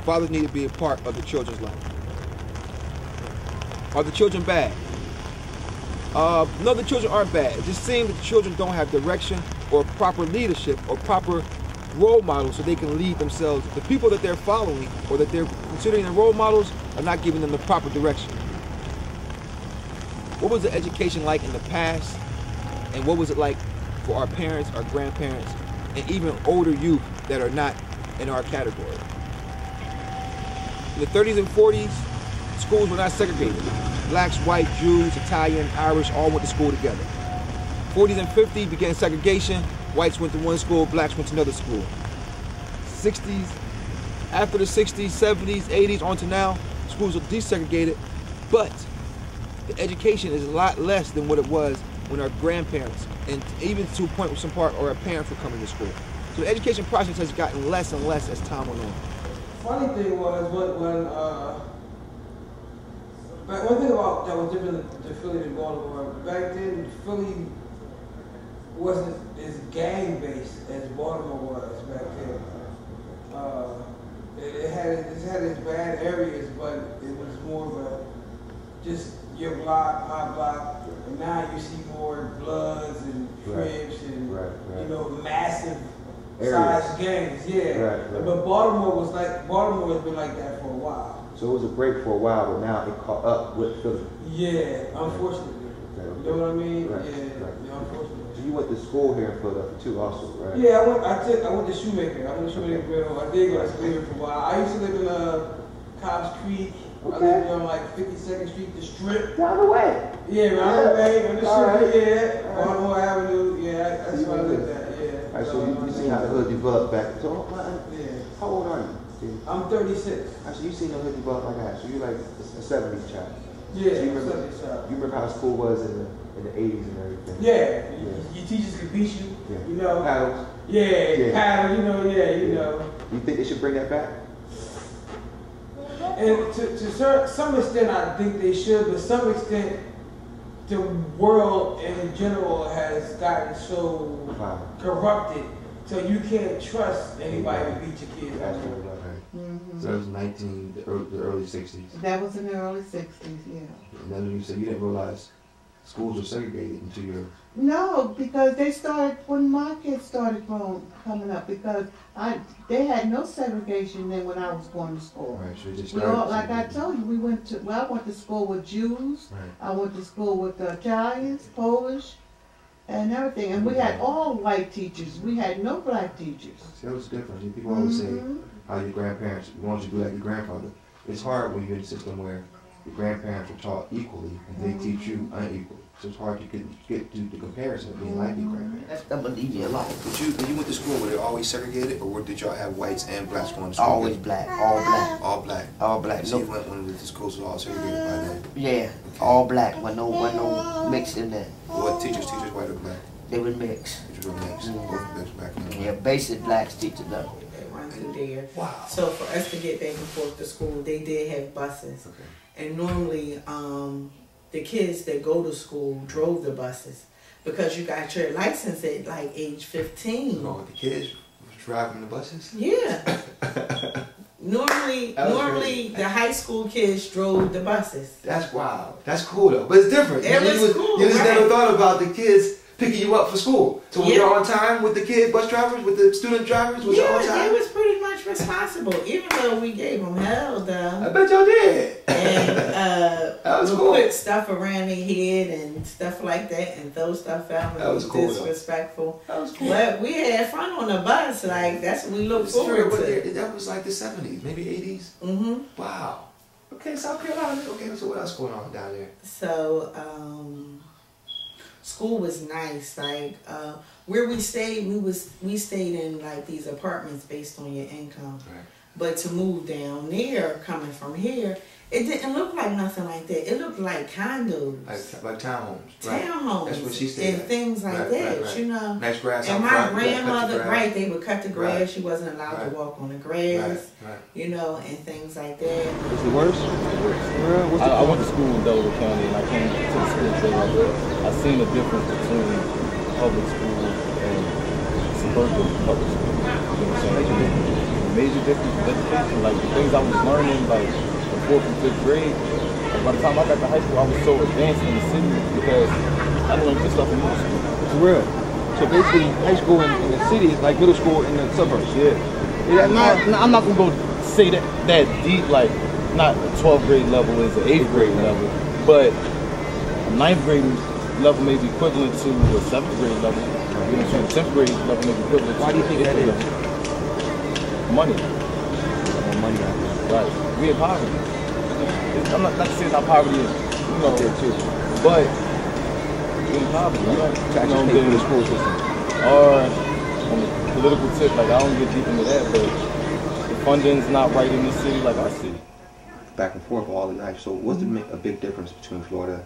Fathers need to be a part of the children's life. Are the children bad? No, the children aren't bad. It just seems that the children don't have direction or proper leadership or proper role models so they can lead themselves. The people that they're following or that they're considering their role models are not giving them the proper direction. What was the education like in the past, and what was it like for our parents, our grandparents, and even older youth that are not in our category? In the 30s and 40s, schools were not segregated. Blacks, white, Jews, Italian, Irish all went to school together. 40s and 50s began segregation. Whites went to one school, blacks went to another school. 60s, after the 60s, 70s, 80s, on to now, schools are desegregated, but the education is a lot less than what it was when our grandparents, and even to a point where some part, or our parents were coming to school. So the education process has gotten less and less as time went on. Funny thing was one thing about that was different to Philly and Baltimore. Back then, Philly wasn't as gang-based as Baltimore was back then. It had its bad areas, but it was more of a just your block, my block. And now you see more Bloods and Crips and you know, massive size gangs. Yeah. But Baltimore has been like that for a while. So it was a break for a while, but now it caught up with Philly. Yeah, unfortunately. You know what I mean? Yeah, unfortunately. So you went to school here in Philadelphia too, also, right? Yeah, I went to Shoemaker. I went to Shoemaker Middle. I did go to Shoemaker for a while. I used to live in Cobbs Creek. I lived on like 52nd Street, the Strip. Down the way. Yeah, around the way, on the Strip. Yeah, Baltimore Avenue. Yeah, that's where I lived at. Yeah. All right, so you see how the hood developed back. So, how old are you? I'm 36. Actually, you seen the hood develop like that. So you're like a 70s child. Yeah, so you remember, 70s child. You remember how school was in the 80s and everything? Yeah, your teachers could beat you. Yeah. You know. Paddles. Yeah, paddles. You know. Yeah, you know. You think they should bring that back? And to some extent, I think they should, but to some extent, the world in general has gotten so corrupted, so you can't trust anybody to beat your kids. So that was the early 60s. That was in the early 60s, yeah. And then you said you didn't realize schools were segregated until your... No, because they started, when my kids started coming up, because they had no segregation then when I was going to school. Right, so just started like I told you, I went to school with Jews, I went to school with Italians, Polish, and everything. And we had all white teachers. We had no black teachers. See, that was different. People always say how your grandparents want you to be like your grandfather. It's hard when you're in a system where your grandparents are taught equally and they teach you unequally. So it's hard to get to the comparison of being like your grandparents. I believe you a lot. When you went to school, were they always segregated, or did y'all have whites and blacks going to school? Always black, all black. All black? All black. So you went when the schools were all segregated by then? Yeah, okay. All black, with no mix in there. What teachers, white or black? They would mix. Teachers were mixed, both mixed back then. Yeah, basic blacks teachers though. Run through there. Wow. So for us to get back and forth to school, they did have buses. Okay. And normally, the kids that go to school drove the buses because you got your license at like age 15. Oh, the kids was driving the buses? Yeah. Normally the high school kids drove the buses. That's wild. That's cool though, but it's different. It was cool. You just never thought about the kids picking you up for school. So were you on time with the bus drivers, with the student drivers? Was you on time? They was pretty much responsible, even though we gave them hell though. I bet y'all did. And that was we cool. put stuff around their head and stuff like that and throw stuff out and that was cool, disrespectful. That was cool. But we had fun on the bus, like that's what we looked forward to. That was like the 70s, maybe 80s? Mm-hmm. Wow. Okay, South Carolina. Okay, so what else going on down there? So, school was nice. Like where we stayed, we stayed in like these apartments based on your income. Right. But to move down there, coming from here, it didn't look like nothing like that. It looked like condos, like townhomes. Townhomes. That's what she stayed and things like that. You know. Nice grass. And my grandmother, they would cut the grass. Right. She wasn't allowed to walk on the grass. Right. You know, and things like that. What's the worst? I went to school in Delaware County, and I came to the school today like that. I seen the difference between public school and suburban public school. You know what I'm saying? major difference with education. Like the things I was learning, like the 4th and 5th grade. Like, by the time I got to high school, I was so advanced in the city because I learned this stuff in middle school. For real. So basically, high school in the city is like middle school in the suburbs. Yeah. I'm not gonna go say that deep, like not 12th grade level is an 8th grade level, but a 9th grade level may be equivalent to a 7th grade level. You know, the 10th grade level may be equivalent to. Why do you think that is? Money. Money. Right. We in poverty. I'm not saying how poverty is, you know, there too. but we in poverty. Taxes pay for the school system. Or on the political tip, like I don't get deep into that, but the funding's not right in the city like our city. Back and forth all the night. So what's a big difference between Florida